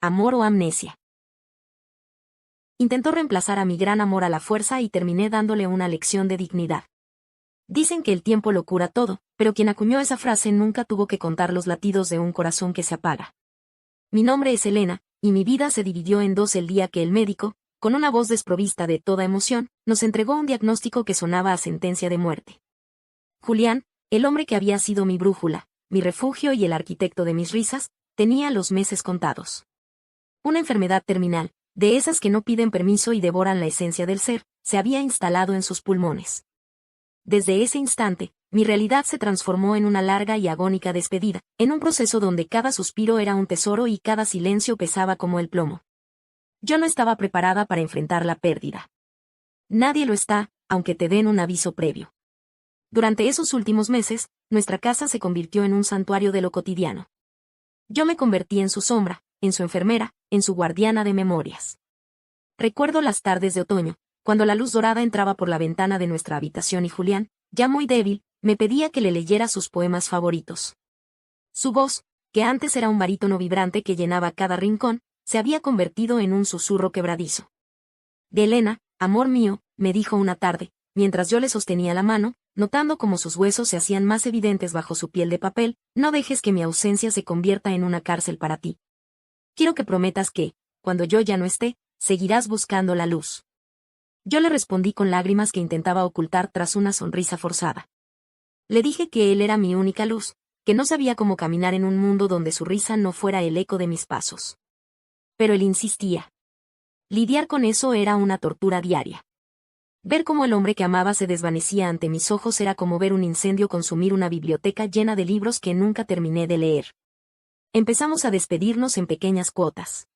amor o amnesia. Intentó reemplazar a mi gran amor a la fuerza y terminé dándole una lección de dignidad. Dicen que el tiempo lo cura todo, pero quien acuñó esa frase nunca tuvo que contar los latidos de un corazón que se apaga. Mi nombre es Elena, y mi vida se dividió en dos el día que el médico, con una voz desprovista de toda emoción, nos entregó un diagnóstico que sonaba a sentencia de muerte. Julián, el hombre que había sido mi brújula, mi refugio y el arquitecto de mis risas, tenía los meses contados. Una enfermedad terminal, de esas que no piden permiso y devoran la esencia del ser, se había instalado en sus pulmones. Desde ese instante, mi realidad se transformó en una larga y agónica despedida, en un proceso donde cada suspiro era un tesoro y cada silencio pesaba como el plomo. Yo no estaba preparada para enfrentar la pérdida. Nadie lo está, aunque te den un aviso previo. Durante esos últimos meses, nuestra casa se convirtió en un santuario de lo cotidiano. Yo me convertí en su sombra, en su enfermera, en su guardiana de memorias. Recuerdo las tardes de otoño, cuando la luz dorada entraba por la ventana de nuestra habitación y Julián, ya muy débil, me pedía que le leyera sus poemas favoritos. Su voz, que antes era un barítono vibrante que llenaba cada rincón, se había convertido en un susurro quebradizo. De Elena, amor mío, me dijo una tarde, mientras yo le sostenía la mano, notando cómo sus huesos se hacían más evidentes bajo su piel de papel, no dejes que mi ausencia se convierta en una cárcel para ti. Quiero que prometas que, cuando yo ya no esté, seguirás buscando la luz. Yo le respondí con lágrimas que intentaba ocultar tras una sonrisa forzada. Le dije que él era mi única luz, que no sabía cómo caminar en un mundo donde su risa no fuera el eco de mis pasos. Pero él insistía. Lidiar con eso era una tortura diaria. Ver cómo el hombre que amaba se desvanecía ante mis ojos era como ver un incendio consumir una biblioteca llena de libros que nunca terminé de leer. Empezamos a despedirnos en pequeñas cuotas.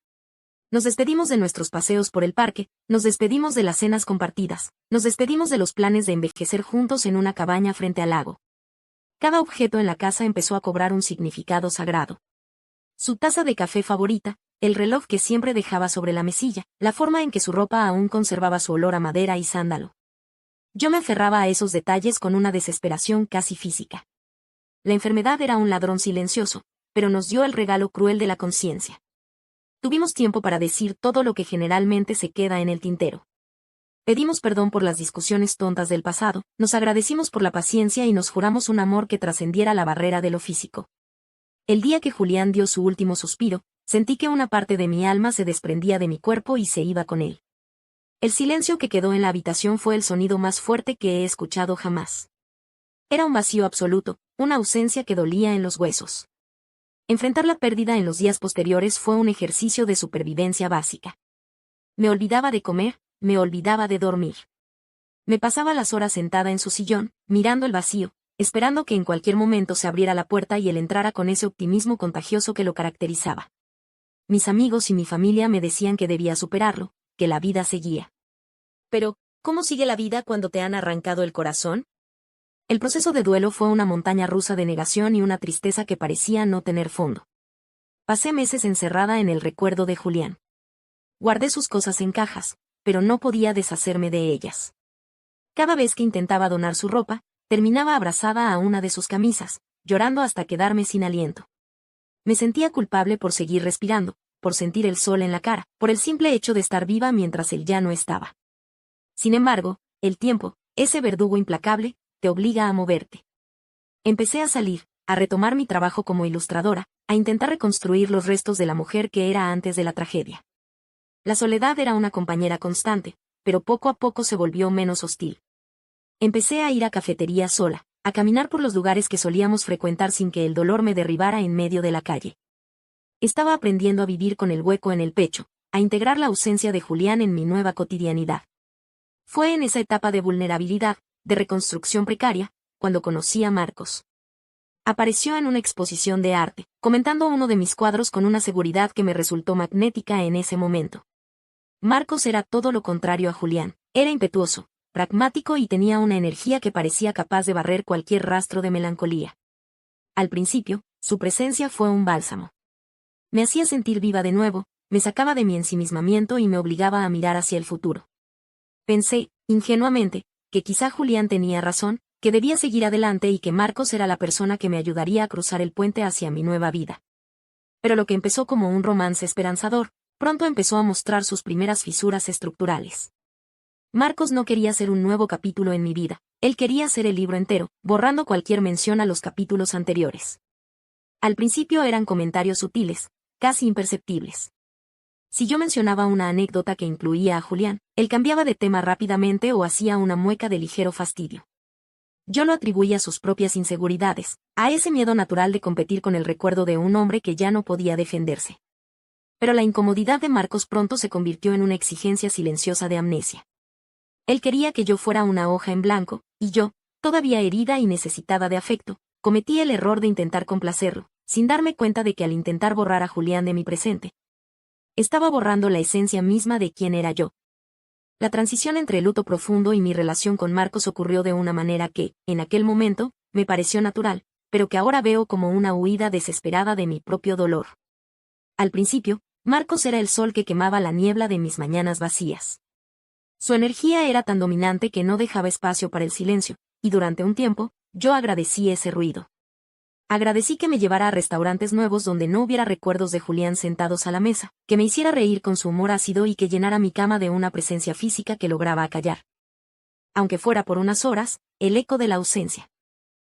Nos despedimos de nuestros paseos por el parque, nos despedimos de las cenas compartidas, nos despedimos de los planes de envejecer juntos en una cabaña frente al lago. Cada objeto en la casa empezó a cobrar un significado sagrado. Su taza de café favorita, el reloj que siempre dejaba sobre la mesilla, la forma en que su ropa aún conservaba su olor a madera y sándalo. Yo me aferraba a esos detalles con una desesperación casi física. La enfermedad era un ladrón silencioso, pero nos dio el regalo cruel de la conciencia. Tuvimos tiempo para decir todo lo que generalmente se queda en el tintero. Pedimos perdón por las discusiones tontas del pasado, nos agradecimos por la paciencia y nos juramos un amor que trascendiera la barrera de lo físico. El día que Julián dio su último suspiro, sentí que una parte de mi alma se desprendía de mi cuerpo y se iba con él. El silencio que quedó en la habitación fue el sonido más fuerte que he escuchado jamás. Era un vacío absoluto, una ausencia que dolía en los huesos. Enfrentar la pérdida en los días posteriores fue un ejercicio de supervivencia básica. Me olvidaba de comer, me olvidaba de dormir. Me pasaba las horas sentada en su sillón, mirando el vacío, esperando que en cualquier momento se abriera la puerta y él entrara con ese optimismo contagioso que lo caracterizaba. Mis amigos y mi familia me decían que debía superarlo, que la vida seguía. Pero, ¿cómo sigue la vida cuando te han arrancado el corazón? El proceso de duelo fue una montaña rusa de negación y una tristeza que parecía no tener fondo. Pasé meses encerrada en el recuerdo de Julián. Guardé sus cosas en cajas, pero no podía deshacerme de ellas. Cada vez que intentaba donar su ropa, terminaba abrazada a una de sus camisas, llorando hasta quedarme sin aliento. Me sentía culpable por seguir respirando, por sentir el sol en la cara, por el simple hecho de estar viva mientras él ya no estaba. Sin embargo, el tiempo, ese verdugo implacable, te obliga a moverte. Empecé a salir, a retomar mi trabajo como ilustradora, a intentar reconstruir los restos de la mujer que era antes de la tragedia. La soledad era una compañera constante, pero poco a poco se volvió menos hostil. Empecé a ir a cafeterías sola, a caminar por los lugares que solíamos frecuentar sin que el dolor me derribara en medio de la calle. Estaba aprendiendo a vivir con el hueco en el pecho, a integrar la ausencia de Julián en mi nueva cotidianidad. Fue en esa etapa de vulnerabilidad, de reconstrucción precaria, cuando conocí a Marcos. Apareció en una exposición de arte, comentando uno de mis cuadros con una seguridad que me resultó magnética en ese momento. Marcos era todo lo contrario a Julián, era impetuoso, pragmático y tenía una energía que parecía capaz de barrer cualquier rastro de melancolía. Al principio, su presencia fue un bálsamo. Me hacía sentir viva de nuevo, me sacaba de mi ensimismamiento y me obligaba a mirar hacia el futuro. Pensé, ingenuamente, que quizá Julián tenía razón, que debía seguir adelante y que Marcos era la persona que me ayudaría a cruzar el puente hacia mi nueva vida. Pero lo que empezó como un romance esperanzador, pronto empezó a mostrar sus primeras fisuras estructurales. Marcos no quería ser un nuevo capítulo en mi vida, él quería ser el libro entero, borrando cualquier mención a los capítulos anteriores. Al principio eran comentarios sutiles, casi imperceptibles. Si yo mencionaba una anécdota que incluía a Julián, él cambiaba de tema rápidamente o hacía una mueca de ligero fastidio. Yo lo atribuía a sus propias inseguridades, a ese miedo natural de competir con el recuerdo de un hombre que ya no podía defenderse. Pero la incomodidad de Marcos pronto se convirtió en una exigencia silenciosa de amnesia. Él quería que yo fuera una hoja en blanco, y yo, todavía herida y necesitada de afecto, cometí el error de intentar complacerlo, sin darme cuenta de que al intentar borrar a Julián de mi presente, estaba borrando la esencia misma de quién era yo. La transición entre el luto profundo y mi relación con Marcos ocurrió de una manera que, en aquel momento, me pareció natural, pero que ahora veo como una huida desesperada de mi propio dolor. Al principio, Marcos era el sol que quemaba la niebla de mis mañanas vacías. Su energía era tan dominante que no dejaba espacio para el silencio, y durante un tiempo, yo agradecí ese ruido. Agradecí que me llevara a restaurantes nuevos donde no hubiera recuerdos de Julián sentados a la mesa, que me hiciera reír con su humor ácido y que llenara mi cama de una presencia física que lograba acallar, aunque fuera por unas horas, el eco de la ausencia.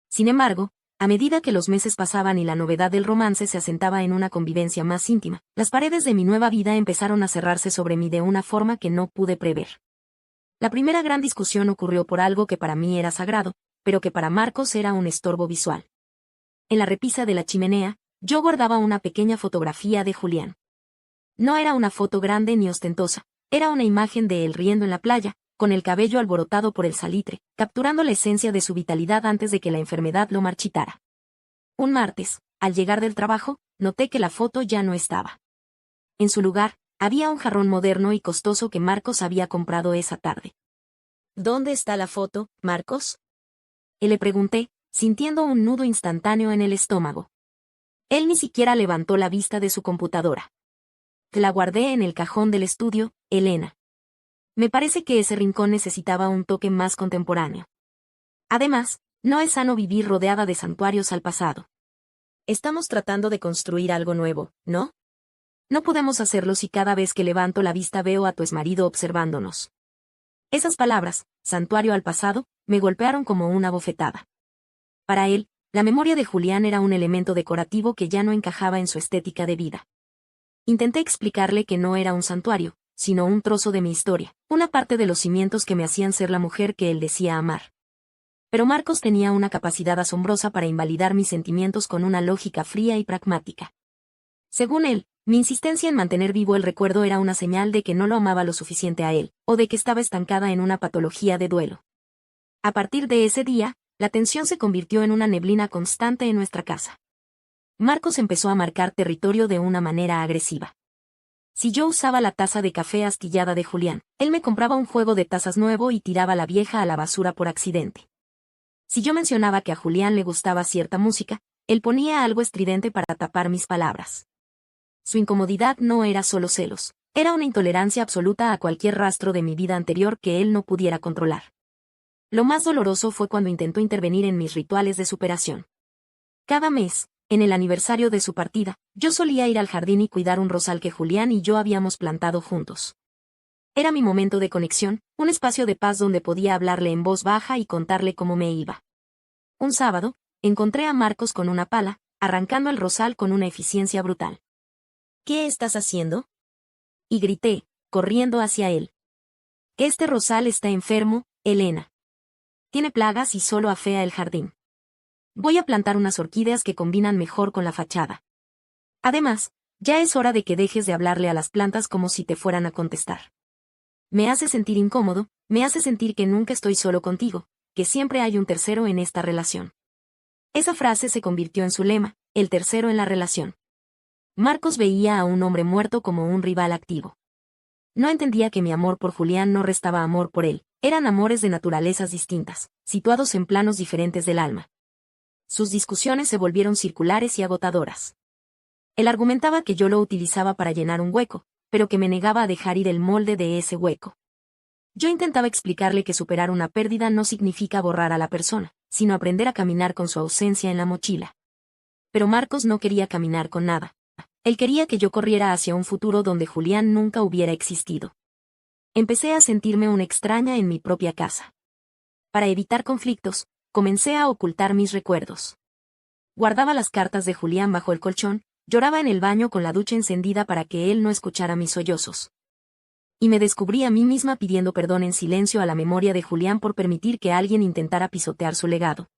Sin embargo, a medida que los meses pasaban y la novedad del romance se asentaba en una convivencia más íntima, las paredes de mi nueva vida empezaron a cerrarse sobre mí de una forma que no pude prever. La primera gran discusión ocurrió por algo que para mí era sagrado, pero que para Marcos era un estorbo visual. En la repisa de la chimenea, yo guardaba una pequeña fotografía de Julián. No era una foto grande ni ostentosa, era una imagen de él riendo en la playa, con el cabello alborotado por el salitre, capturando la esencia de su vitalidad antes de que la enfermedad lo marchitara. Un martes, al llegar del trabajo, noté que la foto ya no estaba. En su lugar, había un jarrón moderno y costoso que Marcos había comprado esa tarde. ¿Dónde está la foto, Marcos?, le pregunté, sintiendo un nudo instantáneo en el estómago. Él ni siquiera levantó la vista de su computadora. La guardé en el cajón del estudio, Elena. Me parece que ese rincón necesitaba un toque más contemporáneo. Además, no es sano vivir rodeada de santuarios al pasado. Estamos tratando de construir algo nuevo, ¿no? No podemos hacerlo si cada vez que levanto la vista veo a tu exmarido observándonos. Esas palabras, santuario al pasado, me golpearon como una bofetada. Para él, la memoria de Julián era un elemento decorativo que ya no encajaba en su estética de vida. Intenté explicarle que no era un santuario, sino un trozo de mi historia, una parte de los cimientos que me hacían ser la mujer que él decía amar. Pero Marcos tenía una capacidad asombrosa para invalidar mis sentimientos con una lógica fría y pragmática. Según él, mi insistencia en mantener vivo el recuerdo era una señal de que no lo amaba lo suficiente a él, o de que estaba estancada en una patología de duelo. A partir de ese día, la tensión se convirtió en una neblina constante en nuestra casa. Marcos empezó a marcar territorio de una manera agresiva. Si yo usaba la taza de café astillada de Julián, él me compraba un juego de tazas nuevo y tiraba la vieja a la basura por accidente. Si yo mencionaba que a Julián le gustaba cierta música, él ponía algo estridente para tapar mis palabras. Su incomodidad no era solo celos, era una intolerancia absoluta a cualquier rastro de mi vida anterior que él no pudiera controlar. Lo más doloroso fue cuando intentó intervenir en mis rituales de superación. Cada mes, en el aniversario de su partida, yo solía ir al jardín y cuidar un rosal que Julián y yo habíamos plantado juntos. Era mi momento de conexión, un espacio de paz donde podía hablarle en voz baja y contarle cómo me iba. Un sábado, encontré a Marcos con una pala, arrancando el rosal con una eficiencia brutal. ¿Qué estás haciendo?, y grité, corriendo hacia él. Este rosal está enfermo, Elena. Tiene plagas y solo afea el jardín. Voy a plantar unas orquídeas que combinan mejor con la fachada. Además, ya es hora de que dejes de hablarle a las plantas como si te fueran a contestar. Me hace sentir incómodo, me hace sentir que nunca estoy solo contigo, que siempre hay un tercero en esta relación. Esa frase se convirtió en su lema, el tercero en la relación. Marcos veía a un hombre muerto como un rival activo. No entendía que mi amor por Julián no restaba amor por él, eran amores de naturalezas distintas, situados en planos diferentes del alma. Sus discusiones se volvieron circulares y agotadoras. Él argumentaba que yo lo utilizaba para llenar un hueco, pero que me negaba a dejar ir el molde de ese hueco. Yo intentaba explicarle que superar una pérdida no significa borrar a la persona, sino aprender a caminar con su ausencia en la mochila. Pero Marcos no quería caminar con nada. Él quería que yo corriera hacia un futuro donde Julián nunca hubiera existido. Empecé a sentirme una extraña en mi propia casa. Para evitar conflictos, comencé a ocultar mis recuerdos. Guardaba las cartas de Julián bajo el colchón, lloraba en el baño con la ducha encendida para que él no escuchara mis sollozos. Y me descubrí a mí misma pidiendo perdón en silencio a la memoria de Julián por permitir que alguien intentara pisotear su legado.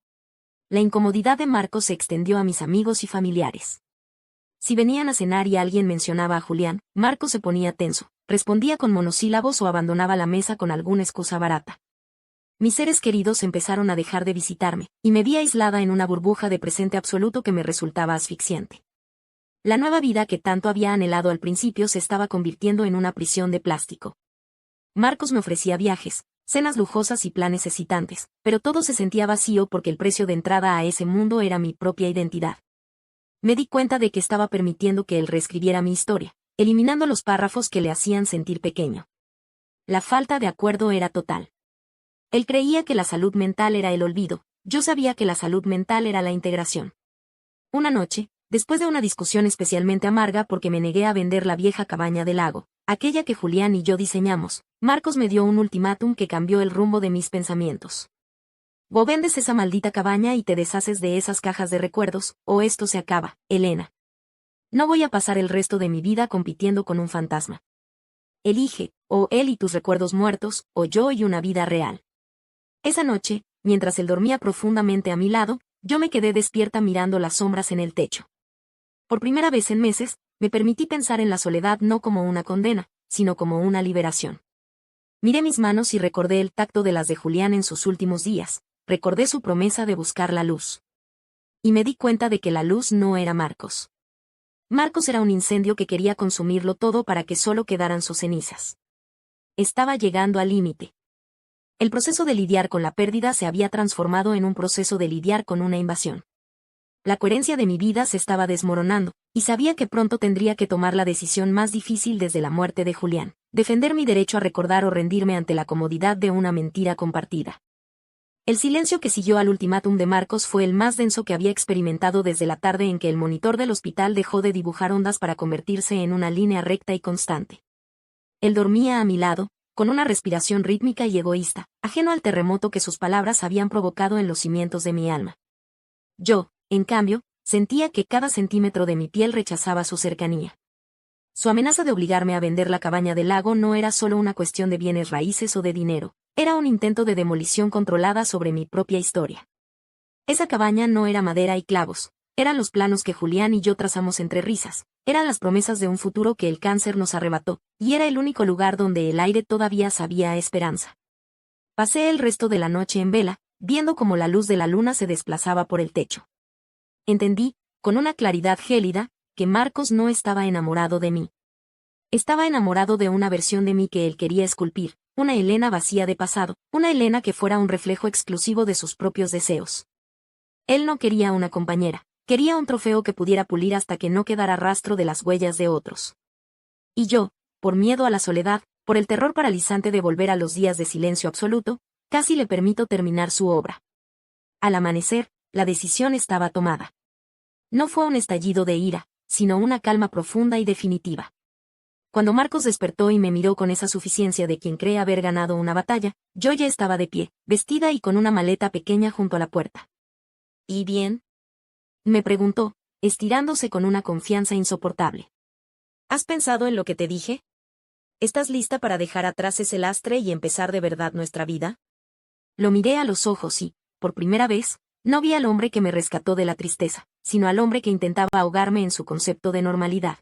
La incomodidad de Marcos se extendió a mis amigos y familiares. Si venían a cenar y alguien mencionaba a Julián, Marcos se ponía tenso, respondía con monosílabos o abandonaba la mesa con alguna excusa barata. Mis seres queridos empezaron a dejar de visitarme, y me vi aislada en una burbuja de presente absoluto que me resultaba asfixiante. La nueva vida que tanto había anhelado al principio se estaba convirtiendo en una prisión de plástico. Marcos me ofrecía viajes, cenas lujosas y planes excitantes, pero todo se sentía vacío porque el precio de entrada a ese mundo era mi propia identidad. Me di cuenta de que estaba permitiendo que él reescribiera mi historia, eliminando los párrafos que le hacían sentir pequeño. La falta de acuerdo era total. Él creía que la salud mental era el olvido, yo sabía que la salud mental era la integración. Una noche, después de una discusión especialmente amarga porque me negué a vender la vieja cabaña del lago, aquella que Julián y yo diseñamos, Marcos me dio un ultimátum que cambió el rumbo de mis pensamientos. O vendes esa maldita cabaña y te deshaces de esas cajas de recuerdos, o esto se acaba, Elena. No voy a pasar el resto de mi vida compitiendo con un fantasma. Elige, o él y tus recuerdos muertos, o yo y una vida real. Esa noche, mientras él dormía profundamente a mi lado, yo me quedé despierta mirando las sombras en el techo. Por primera vez en meses, me permití pensar en la soledad no como una condena, sino como una liberación. Miré mis manos y recordé el tacto de las de Julián en sus últimos días, recordé su promesa de buscar la luz. Y me di cuenta de que la luz no era Marcos. Marcos era un incendio que quería consumirlo todo para que solo quedaran sus cenizas. Estaba llegando al límite. El proceso de lidiar con la pérdida se había transformado en un proceso de lidiar con una invasión. La coherencia de mi vida se estaba desmoronando, y sabía que pronto tendría que tomar la decisión más difícil desde la muerte de Julián, defender mi derecho a recordar o rendirme ante la comodidad de una mentira compartida. El silencio que siguió al ultimátum de Marcos fue el más denso que había experimentado desde la tarde en que el monitor del hospital dejó de dibujar ondas para convertirse en una línea recta y constante. Él dormía a mi lado, con una respiración rítmica y egoísta, ajeno al terremoto que sus palabras habían provocado en los cimientos de mi alma. Yo, en cambio, sentía que cada centímetro de mi piel rechazaba su cercanía. Su amenaza de obligarme a vender la cabaña del lago no era solo una cuestión de bienes raíces o de dinero, era un intento de demolición controlada sobre mi propia historia. Esa cabaña no era madera y clavos, eran los planos que Julián y yo trazamos entre risas, eran las promesas de un futuro que el cáncer nos arrebató, y era el único lugar donde el aire todavía sabía a esperanza. Pasé el resto de la noche en vela, viendo cómo la luz de la luna se desplazaba por el techo. Entendí, con una claridad gélida, que Marcos no estaba enamorado de mí. Estaba enamorado de una versión de mí que él quería esculpir, una Elena vacía de pasado, una Elena que fuera un reflejo exclusivo de sus propios deseos. Él no quería una compañera, quería un trofeo que pudiera pulir hasta que no quedara rastro de las huellas de otros. Y yo, por miedo a la soledad, por el terror paralizante de volver a los días de silencio absoluto, casi le permito terminar su obra. Al amanecer, la decisión estaba tomada. No fue un estallido de ira, sino una calma profunda y definitiva. Cuando Marcos despertó y me miró con esa suficiencia de quien cree haber ganado una batalla, yo ya estaba de pie, vestida y con una maleta pequeña junto a la puerta. ¿Y bien?, me preguntó, estirándose con una confianza insoportable. ¿Has pensado en lo que te dije? ¿Estás lista para dejar atrás ese lastre y empezar de verdad nuestra vida? Lo miré a los ojos y, por primera vez, no vi al hombre que me rescató de la tristeza, sino al hombre que intentaba ahogarme en su concepto de normalidad.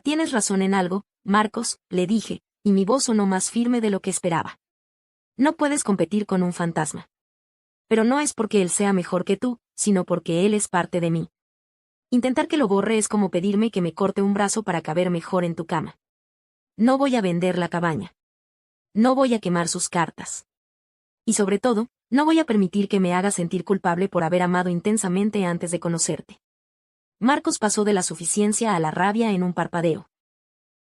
Tienes razón en algo, Marcos, le dije, y mi voz sonó más firme de lo que esperaba. No puedes competir con un fantasma. Pero no es porque él sea mejor que tú, sino porque él es parte de mí. Intentar que lo borre es como pedirme que me corte un brazo para caber mejor en tu cama. No voy a vender la cabaña. No voy a quemar sus cartas. Y sobre todo, no voy a permitir que me hagas sentir culpable por haber amado intensamente antes de conocerte. Marcos pasó de la suficiencia a la rabia en un parpadeo.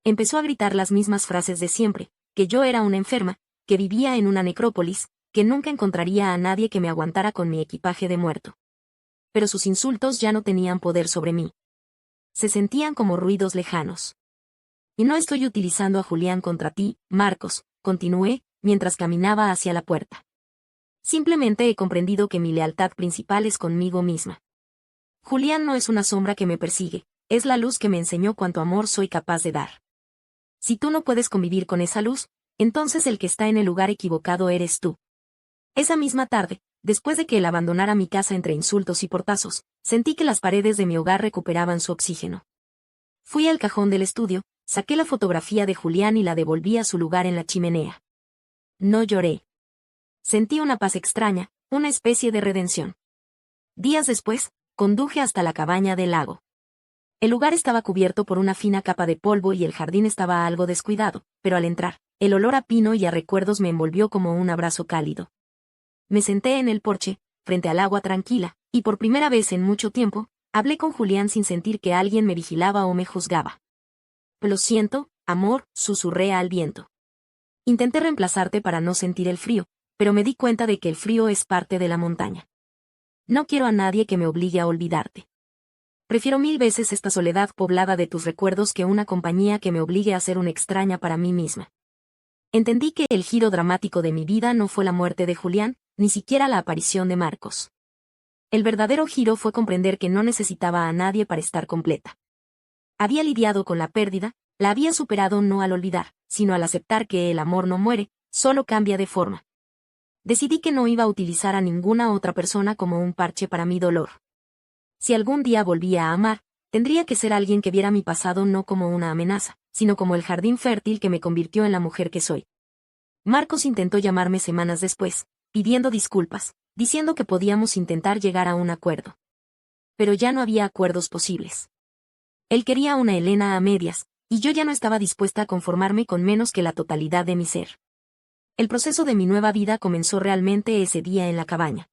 Empezó a gritar las mismas frases de siempre, que yo era una enferma, que vivía en una necrópolis, que nunca encontraría a nadie que me aguantara con mi equipaje de muerto. Pero sus insultos ya no tenían poder sobre mí. se sentían como ruidos lejanos. Y no estoy utilizando a Julián contra ti, Marcos, continué, mientras caminaba hacia la puerta. Simplemente he comprendido que mi lealtad principal es conmigo misma. Julián no es una sombra que me persigue, es la luz que me enseñó cuánto amor soy capaz de dar. Si tú no puedes convivir con esa luz, entonces el que está en el lugar equivocado eres tú. Esa misma tarde, después de que él abandonara mi casa entre insultos y portazos, sentí que las paredes de mi hogar recuperaban su oxígeno. Fui al cajón del estudio, saqué la fotografía de Julián y la devolví a su lugar en la chimenea. No lloré. Sentí una paz extraña, una especie de redención. Días después, conduje hasta la cabaña del lago. El lugar estaba cubierto por una fina capa de polvo y el jardín estaba algo descuidado, pero al entrar, el olor a pino y a recuerdos me envolvió como un abrazo cálido. Me senté en el porche, frente al agua tranquila, y por primera vez en mucho tiempo, hablé con Julián sin sentir que alguien me vigilaba o me juzgaba. Lo siento, amor, susurré al viento. Intenté reemplazarte para no sentir el frío, pero me di cuenta de que el frío es parte de la montaña. No quiero a nadie que me obligue a olvidarte. Prefiero 1000 veces esta soledad poblada de tus recuerdos que una compañía que me obligue a ser una extraña para mí misma. Entendí que el giro dramático de mi vida no fue la muerte de Julián, ni siquiera la aparición de Marcos. El verdadero giro fue comprender que no necesitaba a nadie para estar completa. Había lidiado con la pérdida, la había superado no al olvidar, sino al aceptar que el amor no muere, solo cambia de forma. Decidí que no iba a utilizar a ninguna otra persona como un parche para mi dolor. Si algún día volvía a amar, tendría que ser alguien que viera mi pasado no como una amenaza, sino como el jardín fértil que me convirtió en la mujer que soy. Marcos intentó llamarme semanas después, pidiendo disculpas, diciendo que podíamos intentar llegar a un acuerdo. Pero ya no había acuerdos posibles. Él quería una Elena a medias, y yo ya no estaba dispuesta a conformarme con menos que la totalidad de mi ser. El proceso de mi nueva vida comenzó realmente ese día en la cabaña.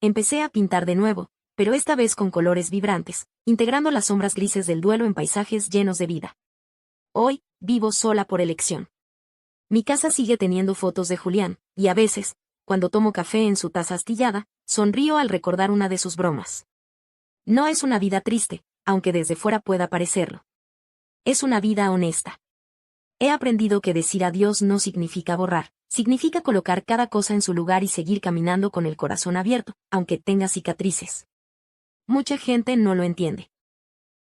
Empecé a pintar de nuevo, pero esta vez con colores vibrantes, integrando las sombras grises del duelo en paisajes llenos de vida. Hoy, vivo sola por elección. Mi casa sigue teniendo fotos de Julián, y a veces, cuando tomo café en su taza astillada, sonrío al recordar una de sus bromas. No es una vida triste, aunque desde fuera pueda parecerlo. Es una vida honesta. He aprendido que decir adiós no significa borrar, significa colocar cada cosa en su lugar y seguir caminando con el corazón abierto, aunque tenga cicatrices. Mucha gente no lo entiende.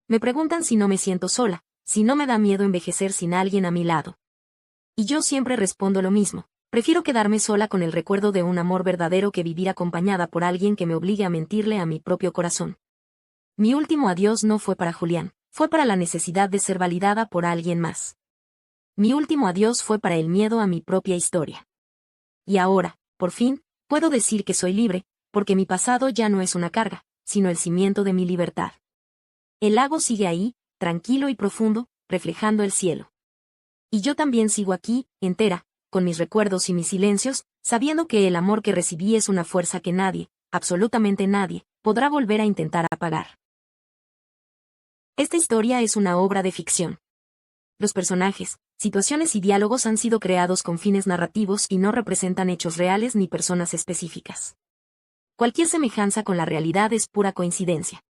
Me preguntan si no me siento sola, si no me da miedo envejecer sin alguien a mi lado. Y yo siempre respondo lo mismo. Prefiero quedarme sola con el recuerdo de un amor verdadero que vivir acompañada por alguien que me obligue a mentirle a mi propio corazón. Mi último adiós no fue para Julián, fue para la necesidad de ser validada por alguien más. Mi último adiós fue para el miedo a mi propia historia. Y ahora, por fin, puedo decir que soy libre, porque mi pasado ya no es una carga, sino el cimiento de mi libertad. El lago sigue ahí, tranquilo y profundo, reflejando el cielo. Y yo también sigo aquí, entera, con mis recuerdos y mis silencios, sabiendo que el amor que recibí es una fuerza que nadie, absolutamente nadie, podrá volver a intentar apagar. Esta historia es una obra de ficción. Los personajes, situaciones y diálogos han sido creados con fines narrativos y no representan hechos reales ni personas específicas. Cualquier semejanza con la realidad es pura coincidencia.